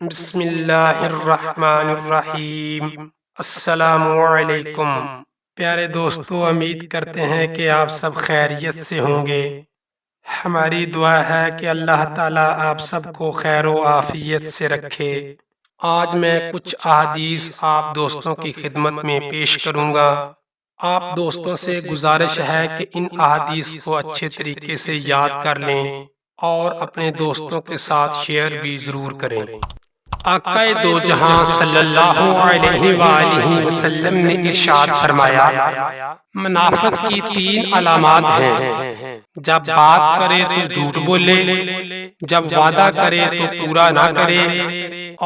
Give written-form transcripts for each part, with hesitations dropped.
بسم اللہ الرحمن الرحیم۔ السلام علیکم پیارے دوستو، امید کرتے ہیں کہ آپ سب خیریت سے ہوں گے۔ ہماری دعا ہے کہ اللہ تعالیٰ آپ سب کو خیر و عافیت سے رکھے۔ آج میں کچھ احادیث آپ دوستوں کی خدمت میں پیش کروں گا۔ آپ دوستوں سے گزارش ہے کہ ان احادیث کو اچھے طریقے سے یاد کر لیں اور اپنے دوستوں کے ساتھ شیئر بھی ضرور کریں۔ آقا دو جہاں صلی اللہ علیہ وآلہ وسلم نے ارشاد فرمایا، منافق کی 3 علامات ہیں: جب بات کرے تو جھوٹ بولے، جب وعدہ کرے تو پورا نہ کرے،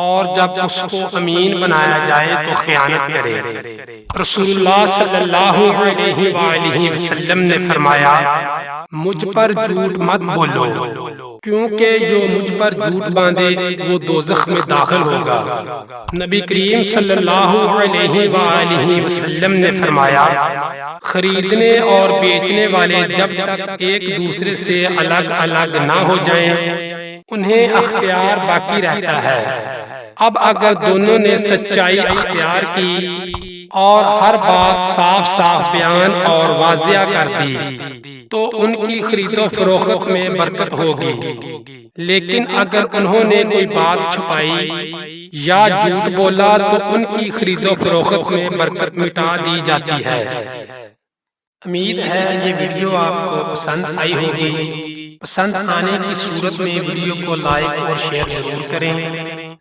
اور جب اس کو امین بنایا جائے تو خیانت کرے۔ رسول اللہ صلی اللہ علیہ وآلہ وسلم نے فرمایا، مجھ پر جھوٹ مت بولو، کیونکہ جو مجھ پر جھوٹ باندھے وہ دوزخ میں داخل ہوگا۔ نبی کریم صلی اللہ علیہ وآلہ وسلم نے فرمایا، خریدنے اور بیچنے والے جب تک ایک دوسرے سے الگ الگ نہ ہو جائیں انہیں اختیار باقی رہتا ہے۔ اب اگر دونوں نے سچائی اختیار کی اور ہر بات صاف صاف بیان اور واضح کر دی تو ان کی خرید و فروخت میں برکت ہوگی، لیکن اگر انہوں نے کوئی بات چھپائی یا جھوٹ بولا تو ان کی خرید و فروخت میں برکت مٹا دی جاتی ہے۔ امید ہے یہ ویڈیو آپ کو پسند آئی ہوگی۔ پسند آنے کی صورت میں ویڈیو کو لائک اور شیئر ضرور کریں۔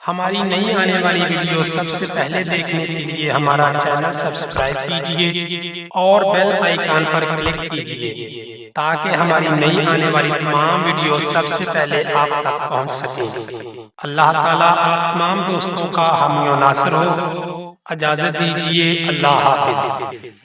ہماری نئی آنے والی ویڈیو سب سے پہلے دیکھنے کے لیے ہمارا چینل سبسکرائب کیجئے اور بیل آئیکن پر کلک کیجئے تاکہ ہماری نئی آنے والی تمام ویڈیو سب سے پہلے آپ تک پہنچ سکیں۔ اللہ تعالیٰ آپ تمام دوستوں کا حامی و ناصر ہو۔ اجازت دیجئے، اللہ حافظ۔